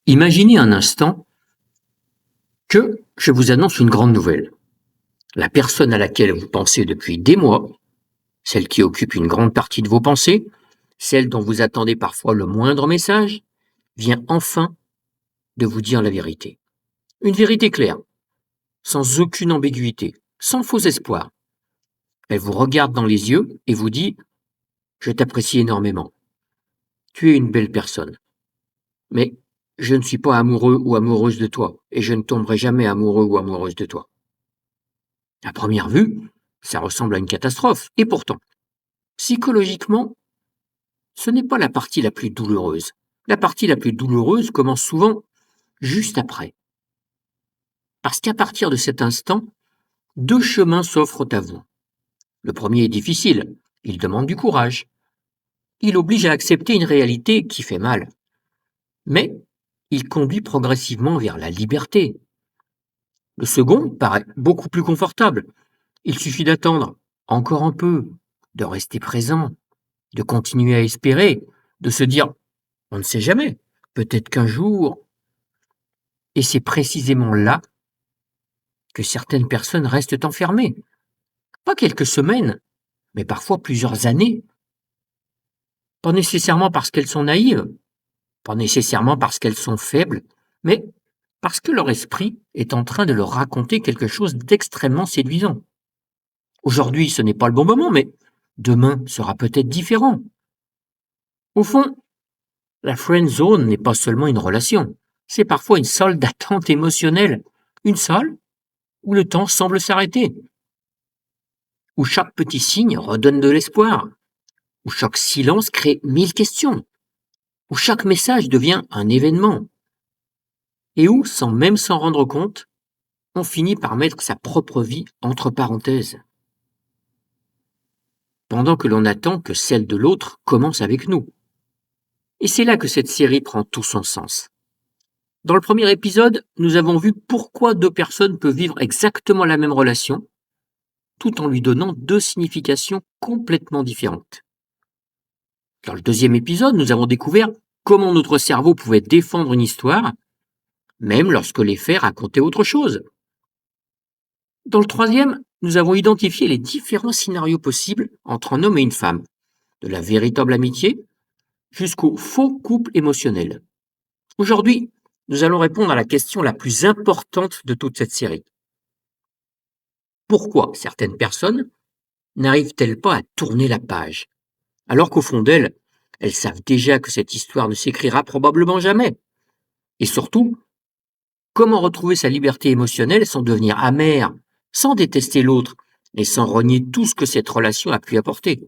Imaginez un instant que je vous annonce une grande nouvelle. La personne à laquelle vous pensez depuis des mois, celle qui occupe une grande partie de vos pensées, celle dont vous attendez parfois le moindre message, vient enfin de vous dire la vérité. Une vérité claire, sans aucune ambiguïté, sans faux espoir. Elle vous regarde dans les yeux et vous dit: je t'apprécie énormément. Tu es une belle personne. Mais je ne suis pas amoureux ou amoureuse de toi, et je ne tomberai jamais amoureux ou amoureuse de toi. À première vue, ça ressemble à une catastrophe. Et pourtant, psychologiquement, ce n'est pas la partie la plus douloureuse. La partie la plus douloureuse commence souvent juste après. Parce qu'à partir de cet instant, deux chemins s'offrent à vous. Le premier est difficile. Il demande du courage. Il oblige à accepter une réalité qui fait mal. Mais il conduit progressivement vers la liberté. Le second paraît beaucoup plus confortable. Il suffit d'attendre encore un peu, de rester présent, de continuer à espérer, de se dire: on ne sait jamais, peut-être qu'un jour. Et c'est précisément là que certaines personnes restent enfermées. Pas quelques semaines, mais parfois plusieurs années. Pas nécessairement parce qu'elles sont naïves, pas nécessairement parce qu'elles sont faibles, mais parce que leur esprit est en train de leur raconter quelque chose d'extrêmement séduisant. Aujourd'hui, ce n'est pas le bon moment, mais demain sera peut-être différent. Au fond, la friend zone n'est pas seulement une relation, c'est parfois une salle d'attente émotionnelle, une salle où le temps semble s'arrêter, où chaque petit signe redonne de l'espoir, où chaque silence crée 1000 questions, où chaque message devient un événement, et où, sans même s'en rendre compte, on finit par mettre sa propre vie entre parenthèses, pendant que l'on attend que celle de l'autre commence avec nous. Et c'est là que cette série prend tout son sens. Dans le premier épisode, nous avons vu pourquoi deux personnes peuvent vivre exactement la même relation, tout en lui donnant deux significations complètement différentes. Dans le deuxième épisode, nous avons découvert comment notre cerveau pouvait défendre une histoire, même lorsque les faits racontaient autre chose. Dans le troisième, nous avons identifié les différents scénarios possibles entre un homme et une femme, de la véritable amitié jusqu'au faux couple émotionnel. Aujourd'hui, nous allons répondre à la question la plus importante de toute cette série. Pourquoi certaines personnes n'arrivent-elles pas à tourner la page, alors qu'au fond d'elles, elles savent déjà que cette histoire ne s'écrira probablement jamais? Et surtout, comment retrouver sa liberté émotionnelle sans devenir amer, sans détester l'autre et sans renier tout ce que cette relation a pu apporter?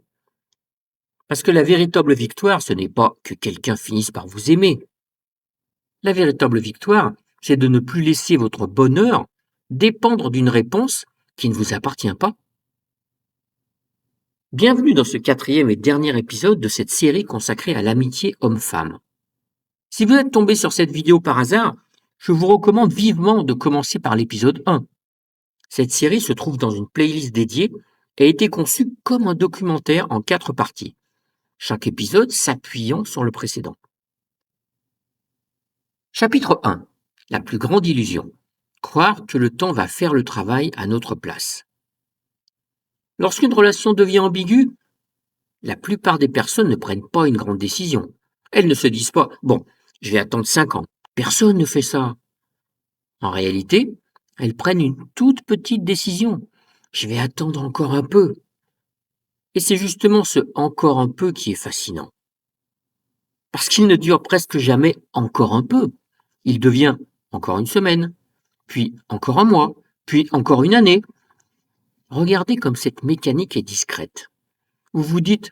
Parce que la véritable victoire, ce n'est pas que quelqu'un finisse par vous aimer. La véritable victoire, c'est de ne plus laisser votre bonheur dépendre d'une réponse qui ne vous appartient pas. Bienvenue dans ce quatrième et dernier épisode de cette série consacrée à l'amitié homme-femme. Si vous êtes tombé sur cette vidéo par hasard, je vous recommande vivement de commencer par l'épisode 1. Cette série se trouve dans une playlist dédiée et a été conçue comme un documentaire en 4 parties, chaque épisode s'appuyant sur le précédent. Chapitre 1. La plus grande illusion. Croire que le temps va faire le travail à notre place. Lorsqu'une relation devient ambiguë, la plupart des personnes ne prennent pas une grande décision. Elles ne se disent pas: bon, je vais attendre 5 ans. Personne ne fait ça. En réalité, elles prennent une toute petite décision. Je vais attendre encore un peu. Et c'est justement ce encore un peu qui est fascinant. Parce qu'il ne dure presque jamais encore un peu. Il devient encore une semaine, puis encore un mois, puis encore une année. Regardez comme cette mécanique est discrète. Vous vous dites: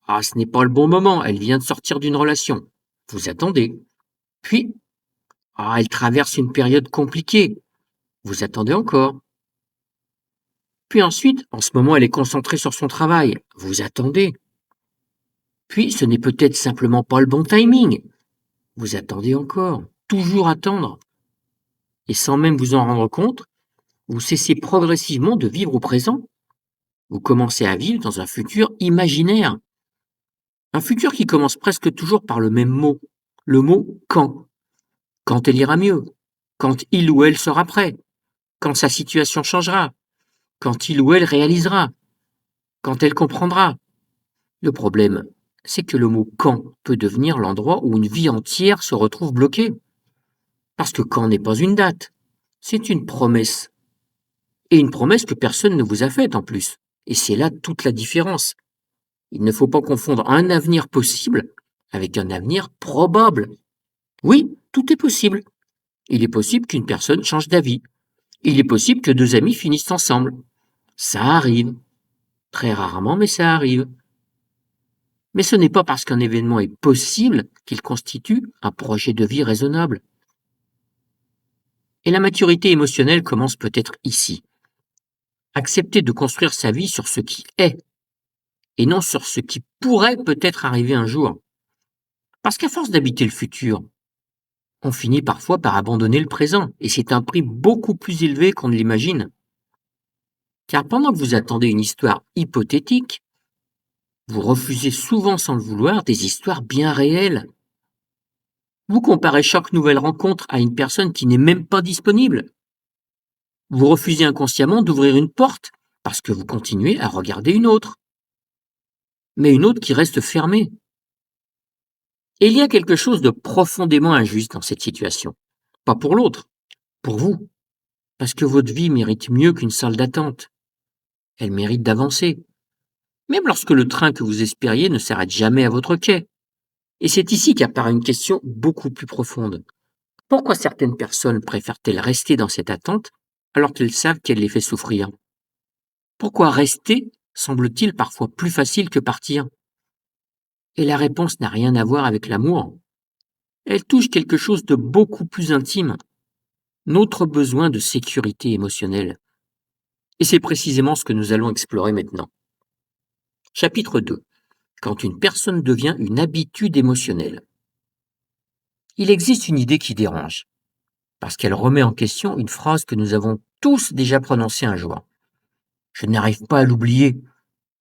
ah, ce n'est pas le bon moment, elle vient de sortir d'une relation. Vous attendez. Puis, ah, elle traverse une période compliquée. Vous attendez encore. Puis ensuite, en ce moment, elle est concentrée sur son travail. Vous attendez. Puis, ce n'est peut-être simplement pas le bon timing. Vous attendez encore. Toujours attendre. Et sans même vous en rendre compte, vous cessez progressivement de vivre au présent. Vous commencez à vivre dans un futur imaginaire. Un futur qui commence presque toujours par le même mot, le mot quand. quand elle ira mieux, quand il ou elle sera prêt, quand sa situation changera, quand il ou elle réalisera, quand elle comprendra. Le problème, c'est que le mot quand peut devenir l'endroit où une vie entière se retrouve bloquée. Parce que quand n'est pas une date, c'est une promesse. Et une promesse que personne ne vous a faite en plus. Et c'est là toute la différence. Il ne faut pas confondre un avenir possible avec un avenir probable. Oui, tout est possible. Il est possible qu'une personne change d'avis. Il est possible que deux amis finissent ensemble. Ça arrive. Très rarement, mais ça arrive. Mais ce n'est pas parce qu'un événement est possible qu'il constitue un projet de vie raisonnable. Et la maturité émotionnelle commence peut-être ici. Accepter de construire sa vie sur ce qui est, et non sur ce qui pourrait peut-être arriver un jour. Parce qu'à force d'habiter le futur, on finit parfois par abandonner le présent, et c'est un prix beaucoup plus élevé qu'on ne l'imagine. Car pendant que vous attendez une histoire hypothétique, vous refusez souvent sans le vouloir des histoires bien réelles. Vous comparez chaque nouvelle rencontre à une personne qui n'est même pas disponible. Vous refusez inconsciemment d'ouvrir une porte parce que vous continuez à regarder une autre. Mais une autre qui reste fermée. Et il y a quelque chose de profondément injuste dans cette situation. Pas pour l'autre, pour vous. Parce que votre vie mérite mieux qu'une salle d'attente. Elle mérite d'avancer. Même lorsque le train que vous espériez ne s'arrête jamais à votre quai. Et c'est ici qu'apparaît une question beaucoup plus profonde. Pourquoi certaines personnes préfèrent-elles rester dans cette attente alors qu'elles savent qu'elle les fait souffrir? Pourquoi rester semble-t-il parfois plus facile que partir? Et la réponse n'a rien à voir avec l'amour. Elle touche quelque chose de beaucoup plus intime, notre besoin de sécurité émotionnelle. Et c'est précisément ce que nous allons explorer maintenant. Chapitre 2. Quand une personne devient une habitude émotionnelle. Il existe une idée qui dérange, parce qu'elle remet en question une phrase que nous avons tous déjà prononcée un jour. Je n'arrive pas à l'oublier,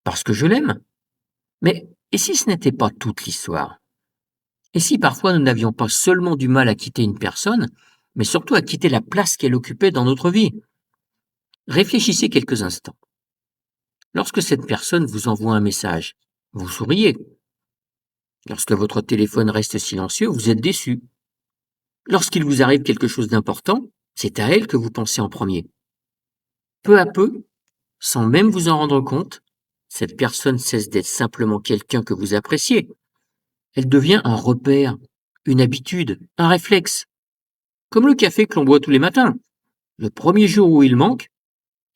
parce que je l'aime. Mais et si ce n'était pas toute l'histoire? Et si parfois nous n'avions pas seulement du mal à quitter une personne, mais surtout à quitter la place qu'elle occupait dans notre vie? Réfléchissez quelques instants. Lorsque cette personne vous envoie un message, vous souriez. Lorsque votre téléphone reste silencieux, vous êtes déçu. Lorsqu'il vous arrive quelque chose d'important, c'est à elle que vous pensez en premier. Peu à peu, sans même vous en rendre compte, cette personne cesse d'être simplement quelqu'un que vous appréciez. Elle devient un repère, une habitude, un réflexe. Comme le café que l'on boit tous les matins. Le premier jour où il manque,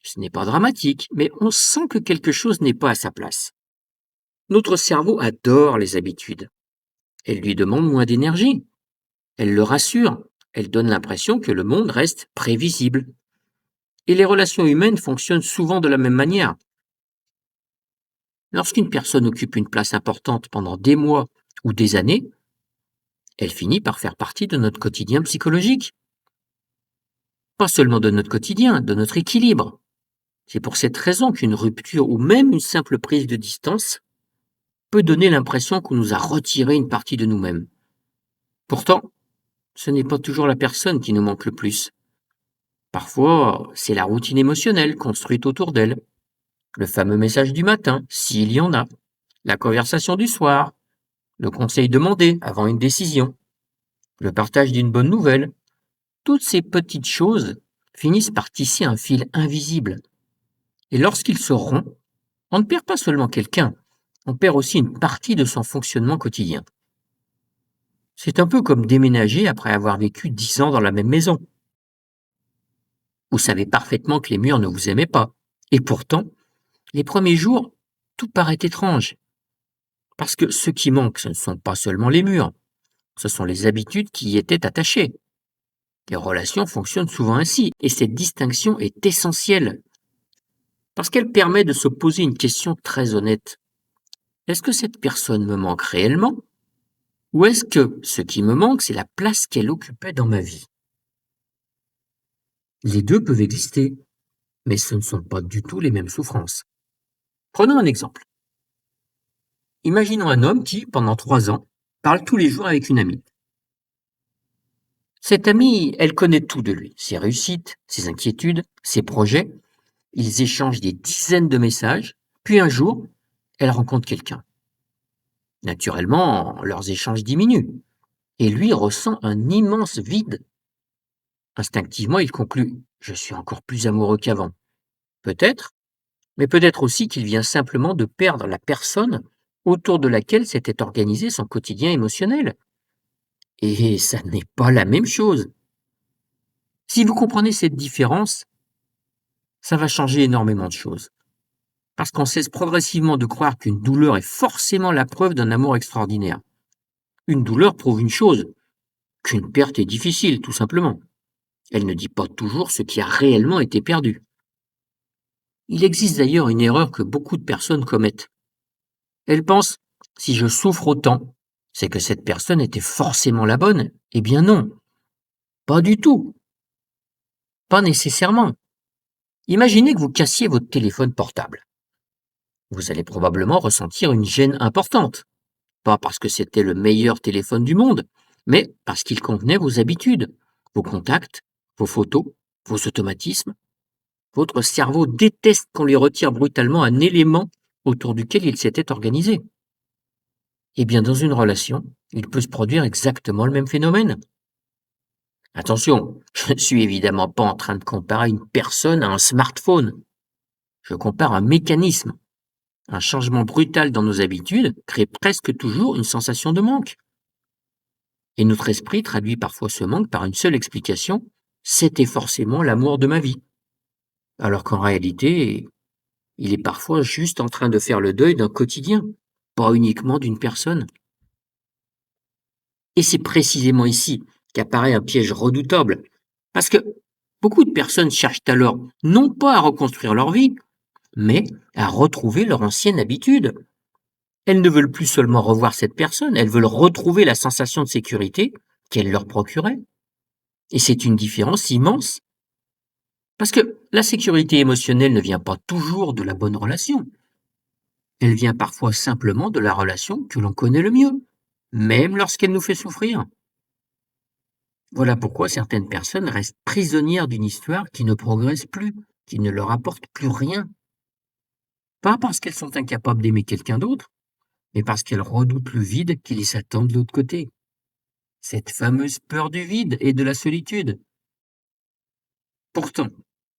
ce n'est pas dramatique, mais on sent que quelque chose n'est pas à sa place. Notre cerveau adore les habitudes. Elles lui demandent moins d'énergie. Elles le rassurent. Elles donnent l'impression que le monde reste prévisible. Et les relations humaines fonctionnent souvent de la même manière. Lorsqu'une personne occupe une place importante pendant des mois ou des années, elle finit par faire partie de notre quotidien psychologique. Pas seulement de notre quotidien, de notre équilibre. C'est pour cette raison qu'une rupture ou même une simple prise de distance peut donner l'impression qu'on nous a retiré une partie de nous-mêmes. Pourtant, ce n'est pas toujours la personne qui nous manque le plus. Parfois, c'est la routine émotionnelle construite autour d'elle. Le fameux message du matin, s'il y en a. La conversation du soir. Le conseil demandé avant une décision. Le partage d'une bonne nouvelle. Toutes ces petites choses finissent par tisser un fil invisible. Et lorsqu'il se rompt, on ne perd pas seulement quelqu'un, on perd aussi une partie de son fonctionnement quotidien. C'est un peu comme déménager après avoir vécu 10 ans dans la même maison. Vous savez parfaitement que les murs ne vous aimaient pas. Et pourtant, les premiers jours, tout paraît étrange. Parce que ce qui manque, ce ne sont pas seulement les murs, ce sont les habitudes qui y étaient attachées. Les relations fonctionnent souvent ainsi, et cette distinction est essentielle, parce qu'elle permet de se poser une question très honnête. Est-ce que cette personne me manque réellement? Ou est-ce que ce qui me manque, c'est la place qu'elle occupait dans ma vie? Les deux peuvent exister, mais ce ne sont pas du tout les mêmes souffrances. Prenons un exemple. Imaginons un homme qui, pendant 3 ans, parle tous les jours avec une amie. Cette amie, elle connaît tout de lui, ses réussites, ses inquiétudes, ses projets. Ils échangent des dizaines de messages, puis un jour, elle rencontre quelqu'un. Naturellement, leurs échanges diminuent, et lui ressent un immense vide. Instinctivement, il conclut: je suis encore plus amoureux qu'avant. Peut-être, mais peut-être aussi qu'il vient simplement de perdre la personne autour de laquelle s'était organisé son quotidien émotionnel. Et ça n'est pas la même chose. Si vous comprenez cette différence, ça va changer énormément de choses. Parce qu'on cesse progressivement de croire qu'une douleur est forcément la preuve d'un amour extraordinaire. Une douleur prouve une chose, qu'une perte est difficile, tout simplement. Elle ne dit pas toujours ce qui a réellement été perdu. Il existe d'ailleurs une erreur que beaucoup de personnes commettent. Elles pensent: si je souffre autant, c'est que cette personne était forcément la bonne. Eh bien non, pas du tout, pas nécessairement. Imaginez que vous cassiez votre téléphone portable. Vous allez probablement ressentir une gêne importante. Pas parce que c'était le meilleur téléphone du monde, mais parce qu'il convenait à vos habitudes, vos contacts, vos photos, vos automatismes. Votre cerveau déteste qu'on lui retire brutalement un élément autour duquel il s'était organisé. Eh bien, dans une relation, il peut se produire exactement le même phénomène. Attention, je ne suis évidemment pas en train de comparer une personne à un smartphone. Je compare un mécanisme. Un changement brutal dans nos habitudes crée presque toujours une sensation de manque. Et notre esprit traduit parfois ce manque par une seule explication: c'était forcément l'amour de ma vie. Alors qu'en réalité, il est parfois juste en train de faire le deuil d'un quotidien, pas uniquement d'une personne. Et c'est précisément ici qu'apparaît un piège redoutable. Parce que beaucoup de personnes cherchent alors non pas à reconstruire leur vie, mais à retrouver leur ancienne habitude. Elles ne veulent plus seulement revoir cette personne, elles veulent retrouver la sensation de sécurité qu'elle leur procurait. Et c'est une différence immense. Parce que la sécurité émotionnelle ne vient pas toujours de la bonne relation. Elle vient parfois simplement de la relation que l'on connaît le mieux, même lorsqu'elle nous fait souffrir. Voilà pourquoi certaines personnes restent prisonnières d'une histoire qui ne progresse plus, qui ne leur apporte plus rien. Pas parce qu'elles sont incapables d'aimer quelqu'un d'autre, mais parce qu'elles redoutent le vide qui les attend de l'autre côté. Cette fameuse peur du vide et de la solitude. Pourtant,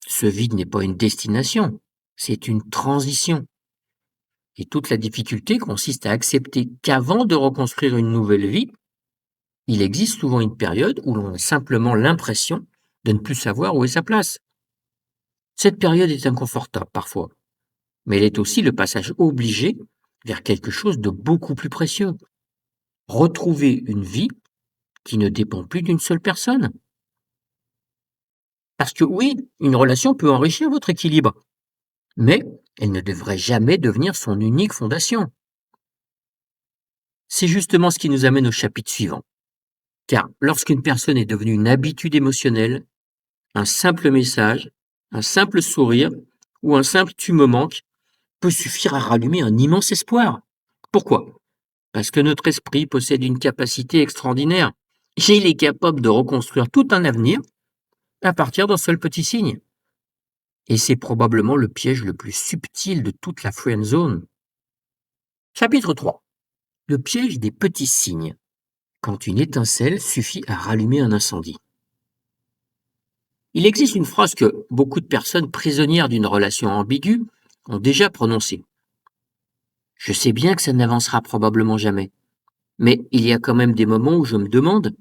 ce vide n'est pas une destination, c'est une transition. Et toute la difficulté consiste à accepter qu'avant de reconstruire une nouvelle vie, il existe souvent une période où l'on a simplement l'impression de ne plus savoir où est sa place. Cette période est inconfortable parfois, mais elle est aussi le passage obligé vers quelque chose de beaucoup plus précieux. Retrouver une vie qui ne dépend plus d'une seule personne. Parce que oui, une relation peut enrichir votre équilibre, mais elle ne devrait jamais devenir son unique fondation. C'est justement ce qui nous amène au chapitre suivant. Car lorsqu'une personne est devenue une habitude émotionnelle, un simple message, un simple sourire ou un simple tu me manques peut suffire à rallumer un immense espoir. Pourquoi? Parce que notre esprit possède une capacité extraordinaire. Il est capable de reconstruire tout un avenir à partir d'un seul petit signe. Et c'est probablement le piège le plus subtil de toute la friend zone. Chapitre 3. Le piège des petits signes. Quand une étincelle suffit à rallumer un incendie. Il existe une phrase que beaucoup de personnes prisonnières d'une relation ambiguë ont déjà prononcée. Je sais bien que ça n'avancera probablement jamais, mais il y a quand même des moments où je me demande.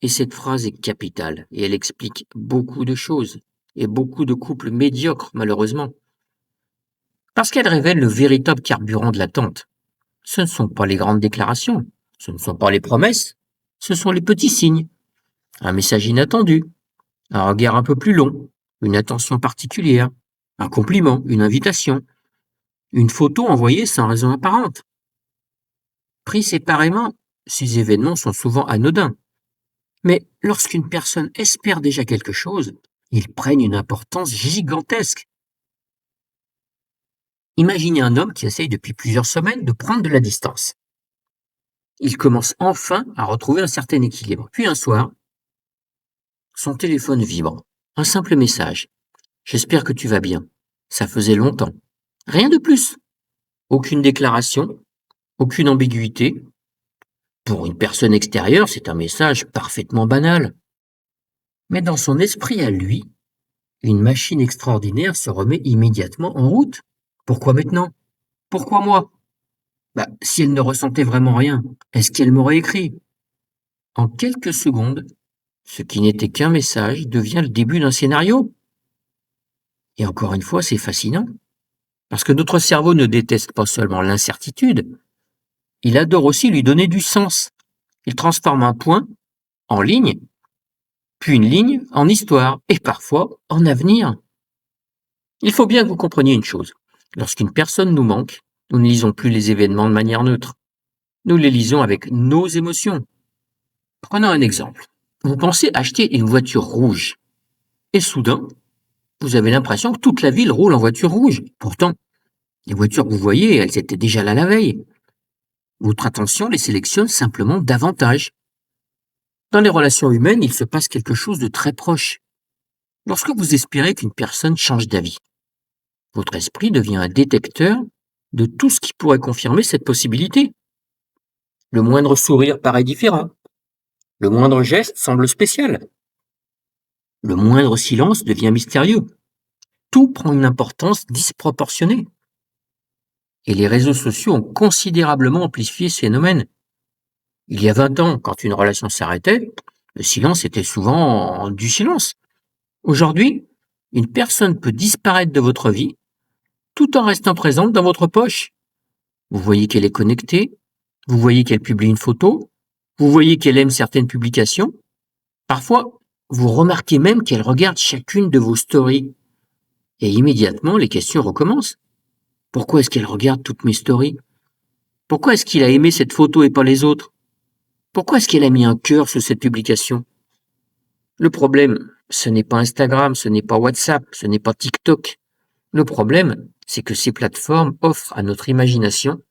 Et cette phrase est capitale, et elle explique beaucoup de choses, et beaucoup de couples médiocres, malheureusement. Parce qu'elle révèle le véritable carburant de l'attente. Ce ne sont pas les grandes déclarations, ce ne sont pas les promesses, ce sont les petits signes. Un message inattendu, un regard un peu plus long, une attention particulière, un compliment, une invitation, une photo envoyée sans raison apparente. Pris séparément, ces événements sont souvent anodins. Mais lorsqu'une personne espère déjà quelque chose, ils prennent une importance gigantesque. Imaginez un homme qui essaye depuis plusieurs semaines de prendre de la distance. Il commence enfin à retrouver un certain équilibre. Puis un soir, Son téléphone vibre. Un simple message. J'espère que tu vas bien. Ça faisait longtemps. Rien de plus. Aucune déclaration, aucune ambiguïté. Pour une personne extérieure, c'est un message parfaitement banal. Mais dans son esprit à lui, une machine extraordinaire se remet immédiatement en route. Pourquoi maintenant? Pourquoi moi? Si elle ne ressentait vraiment rien, est-ce qu'elle m'aurait écrit? En quelques secondes, ce qui n'était qu'un message devient le début d'un scénario. Et encore une fois, c'est fascinant, parce que notre cerveau ne déteste pas seulement l'incertitude, il adore aussi lui donner du sens. Il transforme un point en ligne, puis une ligne en histoire, et parfois en avenir. Il faut bien que vous compreniez une chose. Lorsqu'une personne nous manque, nous ne lisons plus les événements de manière neutre. Nous les lisons avec nos émotions. Prenons un exemple. Vous pensez acheter une voiture rouge, et soudain, vous avez l'impression que toute la ville roule en voiture rouge. Pourtant, les voitures que vous voyez, elles étaient déjà là la veille. Votre attention les sélectionne simplement davantage. Dans les relations humaines, il se passe quelque chose de très proche. Lorsque vous espérez qu'une personne change d'avis, votre esprit devient un détecteur de tout ce qui pourrait confirmer cette possibilité. Le moindre sourire paraît différent. Le moindre geste semble spécial. Le moindre silence devient mystérieux. Tout prend une importance disproportionnée. Et les réseaux sociaux ont considérablement amplifié ce phénomène. Il y a 20 ans, quand une relation s'arrêtait, le silence était souvent du silence. Aujourd'hui, une personne peut disparaître de votre vie tout en restant présente dans votre poche. Vous voyez qu'elle est connectée, vous voyez qu'elle publie une photo, vous voyez qu'elle aime certaines publications. Parfois, vous remarquez même qu'elle regarde chacune de vos stories. Et immédiatement, les questions recommencent. Pourquoi est-ce qu'elle regarde toutes mes stories? Pourquoi est-ce qu'il a aimé cette photo et pas les autres? Pourquoi est-ce qu'elle a mis un cœur sur cette publication? Le problème, ce n'est pas Instagram, ce n'est pas WhatsApp, ce n'est pas TikTok. Le problème, c'est que ces plateformes offrent à notre imagination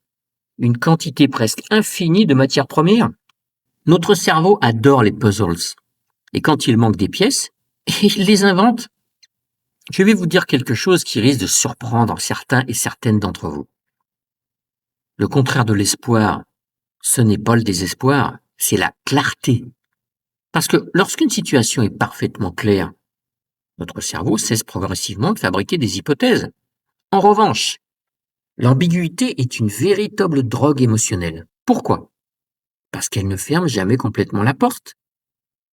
une quantité presque infinie de matières premières. Notre cerveau adore les puzzles. Et quand il manque des pièces, il les invente. Je vais vous dire quelque chose qui risque de surprendre certains et certaines d'entre vous. Le contraire de l'espoir, ce n'est pas le désespoir, c'est la clarté. Parce que lorsqu'une situation est parfaitement claire, notre cerveau cesse progressivement de fabriquer des hypothèses. En revanche, l'ambiguïté est une véritable drogue émotionnelle. Pourquoi? Parce qu'elle ne ferme jamais complètement la porte.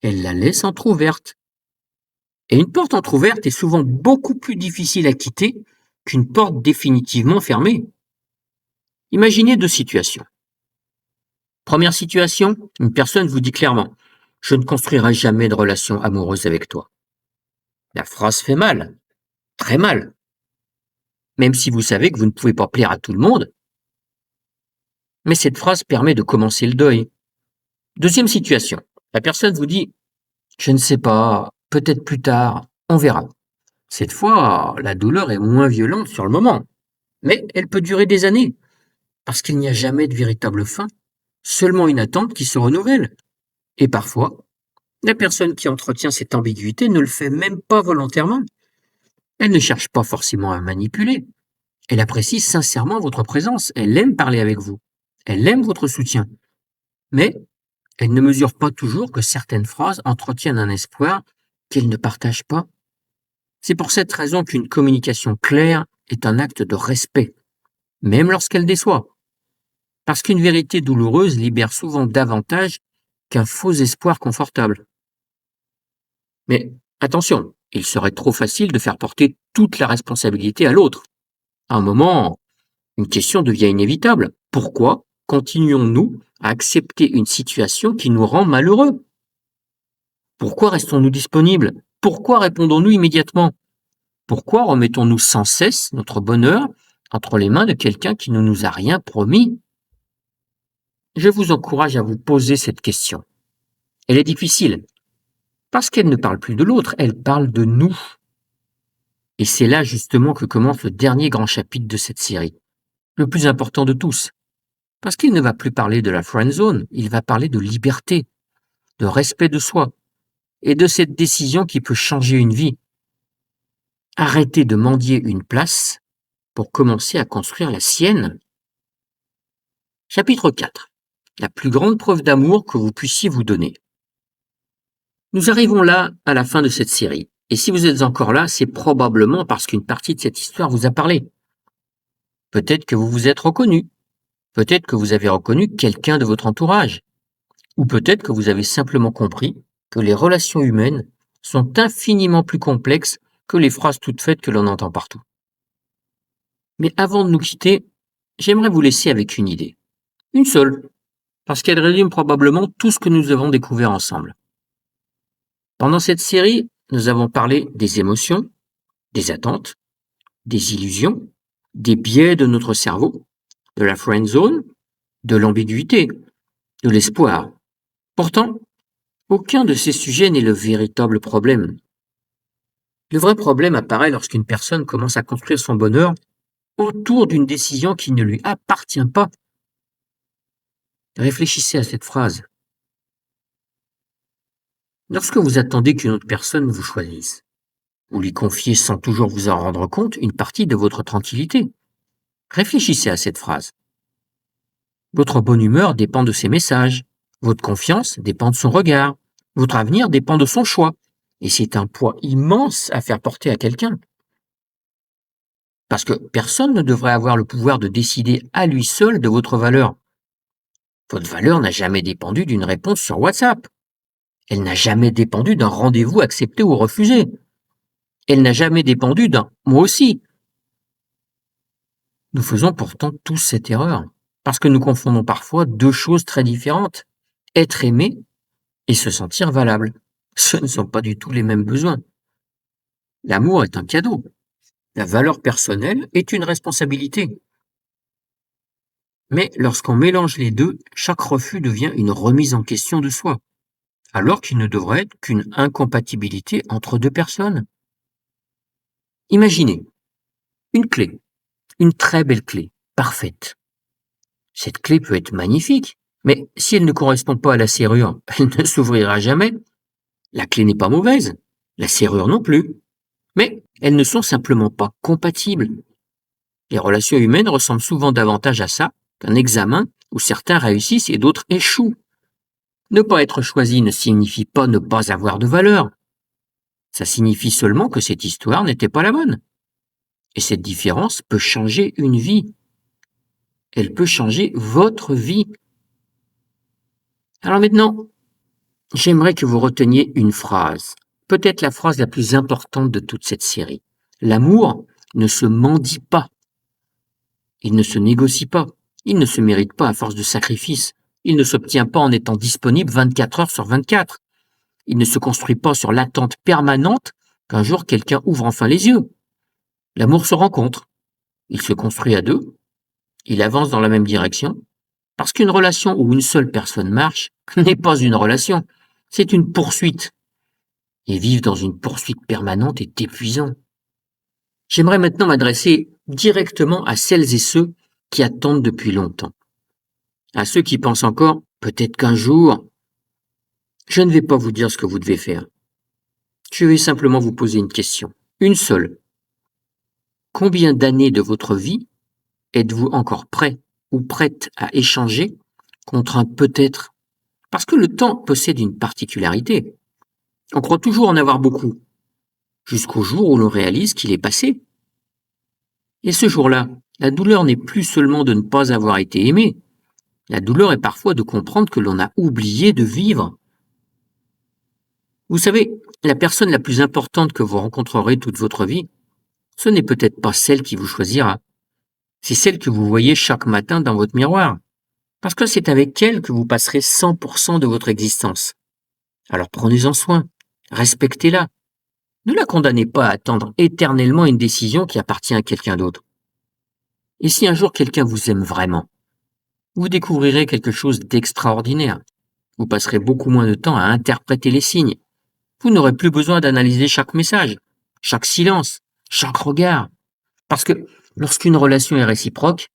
Elle la laisse entrouverte. Et une porte entrouverte est souvent beaucoup plus difficile à quitter qu'une porte définitivement fermée. Imaginez deux situations. Première situation, une personne vous dit clairement « Je ne construirai jamais de relation amoureuse avec toi ». La phrase fait mal, très mal. Même si vous savez que vous ne pouvez pas plaire à tout le monde, mais cette phrase permet de commencer le deuil. Deuxième situation, la personne vous dit « Je ne sais pas, peut-être plus tard, on verra ». Cette fois, la douleur est moins violente sur le moment, mais elle peut durer des années, parce qu'il n'y a jamais de véritable fin, seulement une attente qui se renouvelle. Et parfois, la personne qui entretient cette ambiguïté ne le fait même pas volontairement. Elle ne cherche pas forcément à manipuler. Elle apprécie sincèrement votre présence, elle aime parler avec vous, elle aime votre soutien. Mais elle ne mesure pas toujours que certaines phrases entretiennent un espoir qu'elle ne partage pas. C'est pour cette raison qu'une communication claire est un acte de respect, même lorsqu'elle déçoit. Parce qu'une vérité douloureuse libère souvent davantage qu'un faux espoir confortable. Mais attention, il serait trop facile de faire porter toute la responsabilité à l'autre. À un moment, une question devient inévitable. Pourquoi continuons-nous à accepter une situation qui nous rend malheureux? Pourquoi restons-nous disponibles? Pourquoi répondons-nous immédiatement? Pourquoi remettons-nous sans cesse notre bonheur entre les mains de quelqu'un qui ne nous a rien promis? Je vous encourage à vous poser cette question. Elle est difficile, parce qu'elle ne parle plus de l'autre, elle parle de nous. Et c'est là justement que commence le dernier grand chapitre de cette série, le plus important de tous. Parce qu'il ne va plus parler de la friend zone, il va parler de liberté, de respect de soi, et de cette décision qui peut changer une vie. Arrêtez de mendier une place pour commencer à construire la sienne. Chapitre 4. La plus grande preuve d'amour que vous puissiez vous donner. Nous arrivons là à la fin de cette série. Et si vous êtes encore là, c'est probablement parce qu'une partie de cette histoire vous a parlé. Peut-être que vous vous êtes reconnu. Peut-être que vous avez reconnu quelqu'un de votre entourage. Ou peut-être que vous avez simplement compris que les relations humaines sont infiniment plus complexes que les phrases toutes faites que l'on entend partout. Mais avant de nous quitter, j'aimerais vous laisser avec une idée. Une seule, parce qu'elle résume probablement tout ce que nous avons découvert ensemble. Pendant cette série, nous avons parlé des émotions, des attentes, des illusions, des biais de notre cerveau, de la friend zone, de l'ambiguïté, de l'espoir. Pourtant, aucun de ces sujets n'est le véritable problème. Le vrai problème apparaît lorsqu'une personne commence à construire son bonheur autour d'une décision qui ne lui appartient pas. Réfléchissez à cette phrase. Lorsque vous attendez qu'une autre personne vous choisisse, vous lui confiez sans toujours vous en rendre compte une partie de votre tranquillité. Réfléchissez à cette phrase. Votre bonne humeur dépend de ses messages, votre confiance dépend de son regard, votre avenir dépend de son choix. Et c'est un poids immense à faire porter à quelqu'un. Parce que personne ne devrait avoir le pouvoir de décider à lui seul de votre valeur. Votre valeur n'a jamais dépendu d'une réponse sur WhatsApp. Elle n'a jamais dépendu d'un rendez-vous accepté ou refusé. Elle n'a jamais dépendu d'un « moi aussi ». Nous faisons pourtant tous cette erreur, parce que nous confondons parfois deux choses très différentes. Être aimé et se sentir valable. Ce ne sont pas du tout les mêmes besoins. L'amour est un cadeau. La valeur personnelle est une responsabilité. Mais lorsqu'on mélange les deux, chaque refus devient une remise en question de soi, alors qu'il ne devrait être qu'une incompatibilité entre deux personnes. Imaginez une clé, une très belle clé, parfaite. Cette clé peut être magnifique, mais si elle ne correspond pas à la serrure, elle ne s'ouvrira jamais. La clé n'est pas mauvaise, la serrure non plus, mais elles ne sont simplement pas compatibles. Les relations humaines ressemblent souvent davantage à ça qu'un examen où certains réussissent et d'autres échouent. Ne pas être choisi ne signifie pas ne pas avoir de valeur. Ça signifie seulement que cette histoire n'était pas la bonne. Et cette différence peut changer une vie. Elle peut changer votre vie. Alors maintenant, j'aimerais que vous reteniez une phrase, peut-être la phrase la plus importante de toute cette série. L'amour ne se mendie pas. Il ne se négocie pas. Il ne se mérite pas à force de sacrifice. Il ne s'obtient pas en étant disponible 24 heures sur 24. Il ne se construit pas sur l'attente permanente qu'un jour quelqu'un ouvre enfin les yeux. L'amour se rencontre. Il se construit à deux. Il avance dans la même direction. Parce qu'une relation où une seule personne marche n'est pas une relation. C'est une poursuite. Et vivre dans une poursuite permanente est épuisant. J'aimerais maintenant m'adresser directement à celles et ceux qui attendent depuis longtemps. À ceux qui pensent encore, peut-être qu'un jour, je ne vais pas vous dire ce que vous devez faire. Je vais simplement vous poser une question. Une seule. Combien d'années de votre vie êtes-vous encore prêt ou prête à échanger contre un peut-être? Parce que le temps possède une particularité. On croit toujours en avoir beaucoup, jusqu'au jour où l'on réalise qu'il est passé. Et ce jour-là, la douleur n'est plus seulement de ne pas avoir été aimé. La douleur est parfois de comprendre que l'on a oublié de vivre. Vous savez, la personne la plus importante que vous rencontrerez toute votre vie, ce n'est peut-être pas celle qui vous choisira. C'est celle que vous voyez chaque matin dans votre miroir. Parce que c'est avec elle que vous passerez 100% de votre existence. Alors prenez-en soin, respectez-la. Ne la condamnez pas à attendre éternellement une décision qui appartient à quelqu'un d'autre. Et si un jour quelqu'un vous aime vraiment, vous découvrirez quelque chose d'extraordinaire. Vous passerez beaucoup moins de temps à interpréter les signes. Vous n'aurez plus besoin d'analyser chaque message, chaque silence, chaque regard. Parce que lorsqu'une relation est réciproque,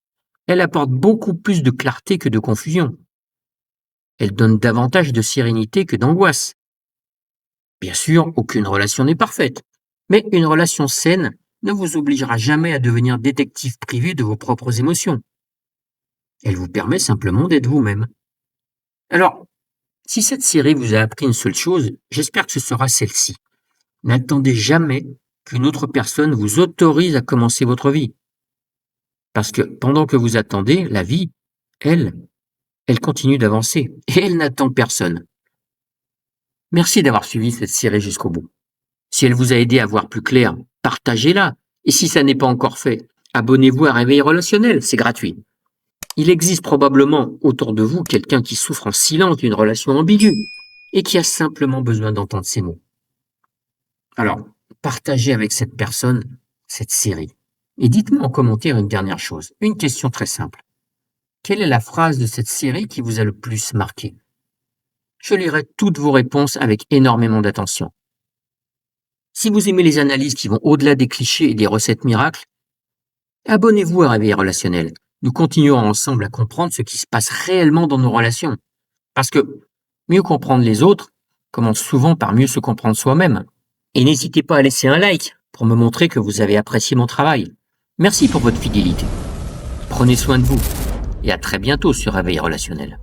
elle apporte beaucoup plus de clarté que de confusion. Elle donne davantage de sérénité que d'angoisse. Bien sûr, aucune relation n'est parfaite, mais une relation saine ne vous obligera jamais à devenir détective privé de vos propres émotions. Elle vous permet simplement d'être vous-même. Alors, si cette série vous a appris une seule chose, j'espère que ce sera celle-ci. N'attendez jamais qu'une autre personne vous autorise à commencer votre vie. Parce que pendant que vous attendez, la vie, elle, elle continue d'avancer et elle n'attend personne. Merci d'avoir suivi cette série jusqu'au bout. Si elle vous a aidé à voir plus clair, partagez-la. Et si ça n'est pas encore fait, abonnez-vous à Réveil Relationnel, c'est gratuit. Il existe probablement autour de vous quelqu'un qui souffre en silence d'une relation ambiguë et qui a simplement besoin d'entendre ces mots. Alors, partagez avec cette personne cette série. Et dites-moi en commentaire une dernière chose, une question très simple. Quelle est la phrase de cette série qui vous a le plus marqué? Je lirai toutes vos réponses avec énormément d'attention. Si vous aimez les analyses qui vont au-delà des clichés et des recettes miracles, abonnez-vous à Réveil Relationnel. Nous continuerons ensemble à comprendre ce qui se passe réellement dans nos relations. Parce que mieux comprendre les autres commence souvent par mieux se comprendre soi-même. Et n'hésitez pas à laisser un like pour me montrer que vous avez apprécié mon travail. Merci pour votre fidélité. Prenez soin de vous et à très bientôt sur Réveil Relationnel.